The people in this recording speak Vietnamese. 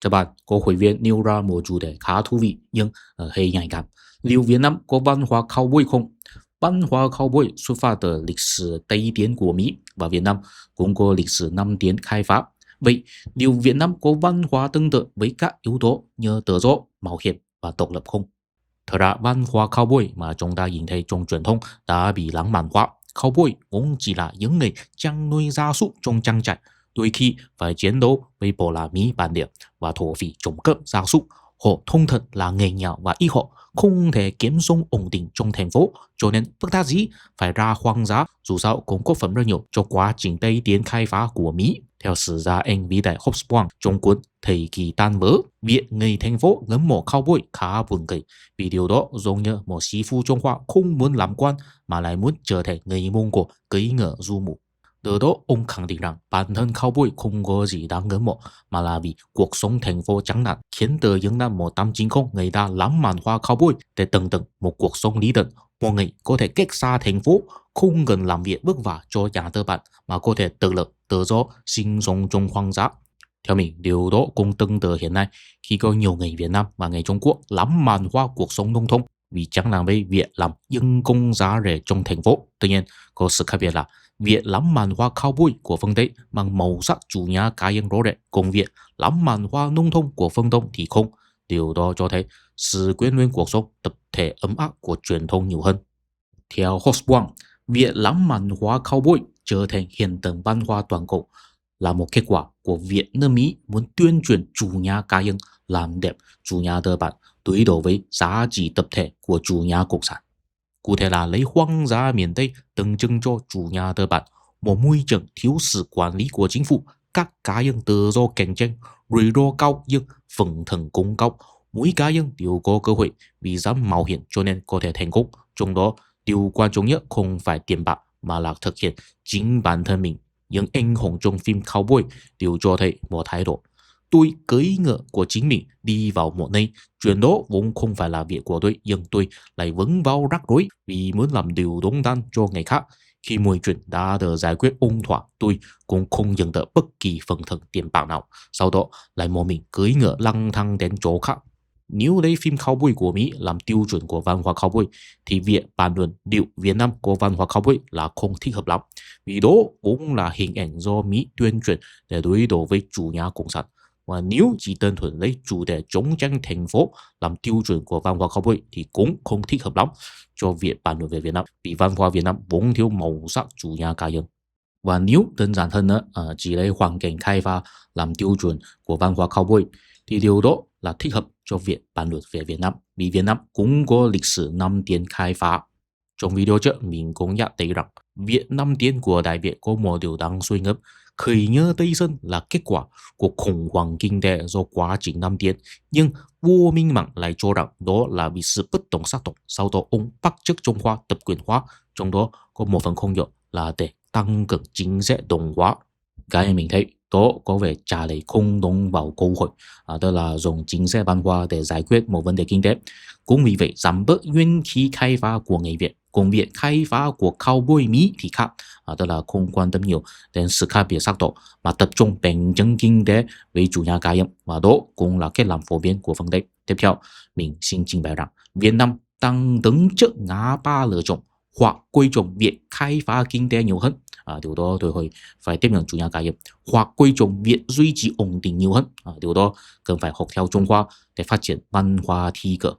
Chào bạn, có hội viên nêu ra một chủ đề khá thú vị nhưng hơi nhạy cảm. Liệu Việt Nam có văn hóa cowboy không? Văn hóa cowboy xuất phát từ lịch sử Tây tiến của Mỹ và Việt Nam cũng có lịch sử Nam tiến khai phá. Vậy, liệu Việt Nam có văn hóa tương tự với các yếu tố như tự do, mạo hiểm và độc lập không? Thật ra văn hóa cowboy mà chúng ta nhìn thấy trong truyền thông đã bị lãng mạn hóa. Cowboy cũng chỉ là những người chăn nuôi gia súc trong trang trại, đôi khi phải chiến đấu với bộ lạc Mỹ bản địa và thổ phỉ trộm cướp gia súc. Họ thông thường là nghề nghèo và ít họ không thể kiếm sống ổn định trong thành phố, cho nên bất đắc dĩ phải ra hoang dã, dù sao cũng có phần rất nhiều cho quá trình Tây tiến khai phá của Mỹ. Theo sử gia Anh vĩ đại Hobsbawm trong cuốn Thời kỳ tan vỡ, việc người thành phố ngấm mộ cowboy khá buồn cười, vì điều đó giống như một sĩ phu Trung Hoa không muốn làm quan mà lại muốn trở thành người Mông Cổ cưỡi ngựa du mục. Từ đó ông khẳng định rằng bản thân cowboy không có gì đáng ngưỡng mộ, mà là vì cuộc sống thành phố chán nản khiến từ những năm 1890 người ta lãng mạn hóa cowboy để tưởng tượng một cuộc sống lý tưởng. Mọi người có thể cách xa thành phố, không cần làm việc vất vả cho nhà tư bản mà có thể tự lực, tự do sinh sống trong hoang dã. Theo mình, điều đó cũng tương tự hiện nay khi có nhiều người Việt Nam và người Trung Quốc lãng mạn hóa cuộc sống nông thôn vì chẳng làm với việc làm nhân công giá rẻ trong thành phố. Tuy nhiên, có sự khác biệt là việc lãng mạn hóa cowboy của phương Tây mang màu sắc chủ nhà cá nhân rõ rệt, còn việc lãng mạn hóa nông thôn của phương Đông thì không. Điều đó cho thấy sự quyến luyến cuộc sống tập thể ấm áp của truyền thông nhiều hơn. Theo Hobsbawm, việc lãng mạn hóa cowboy trở thành hiện tượng văn hóa toàn cầu là một kết quả của việc nước Mỹ muốn tuyên truyền chủ nhà cá nhân làm đẹp chủ nhà tư bản đối đầu với giá trị tập thể của chủ nhà cộng sản. Cụ thể là lấy hoang dã miền Tây tượng trưng cho chủ nhà tư bản, một môi trường thiếu sự quản lý của chính phủ, các cá nhân tự do cạnh tranh, rủi ro cao nhưng phần thưởng cũng cao. Mỗi cá nhân đều có cơ hội vì dám mạo hiểm cho nên có thể thành công. Trong đó, điều quan trọng nhất không phải tiền bạc mà là thực hiện chính bản thân mình. Những anh hùng trong phim cowboy đều cho thấy một thái độ: tôi cưỡi ngựa của chính mình đi vào một nơi, chuyện đó vốn không phải là việc của tôi, nhưng tôi lại vướng vào rắc rối vì muốn làm điều đúng đắn cho người khác. Khi mọi chuyện đã được giải quyết ổn thỏa, tôi cũng không nhận được bất kỳ phần thưởng tiền bạc nào. Sau đó lại một mình cưỡi ngựa lăng thang đến chỗ khác. Nếu lấy phim cowboy của Mỹ làm tiêu chuẩn của văn hóa cowboy, thì việc bàn luận liệu Việt Nam có văn hóa cowboy là không thích hợp lắm, vì đó cũng là hình ảnh do Mỹ tuyên truyền để đối đầu với chủ nhà cộng sản. Và nếu chỉ đơn thuần lấy chủ đề chống tranh thành phố làm tiêu chuẩn của văn hóa cowboy thì cũng không thích hợp lắm cho việc bàn luận về Việt Nam, vì văn hóa Việt Nam vốn thiếu màu sắc chủ nhà cá nhân. Và nếu đơn giản hơn nữa, chỉ lấy hoàn cảnh khai phá làm tiêu chuẩn của văn hóa cowboy thì điều đó là thích hợp cho việc bàn luận về Việt Nam, vì Việt Nam cũng có lịch sử Nam tiến khai phá. Trong video trước mình cũng nhắc tới rằng việc Nam tiến của Đại Việt có một điều đáng suy ngẫm: khởi nghĩa Tây Sơn là kết quả của khủng hoảng kinh tế do quá trình Nam tiến, nhưng vua Minh Mạng lại cho rằng đó là vì sự bất đồng sắc tộc. Sau đó ông bắt chước Trung Hoa tập quyền hóa, trong đó có một phần không nhỏ là để tăng cường chính sách đồng hóa. Cái mình thấy đó có vẻ trả lời không đúng vào câu hỏi, tức là dùng chính sách văn hóa để giải quyết một vấn đề kinh tế. Cũng vì vậy, giảm bớt nguyên khí khai phá của người Việt, cùng việc khai phá của cowboy Mỹ thì khác, tức là không quan tâm nhiều đến sự khác biệt sắc tộc mà tập trung cạnh tranh kinh tế với chủ nhà cá nhân, và đó cũng là cách làm phổ biến của phương Tây. Tiếp theo, mình xin trình bày rằng Việt Nam đang đứng trước ngã ba lựa chọn: hoặc quay trọng việc khai phá kinh tế nhiều hơn, điều đó đòi hỏi phải tiếp nhận chủ nhà cá nhân, hoặc quay trọng việc duy trì ổn định nhiều hơn, điều đó cần phải học theo Trung Hoa để phát triển văn hóa thi cử.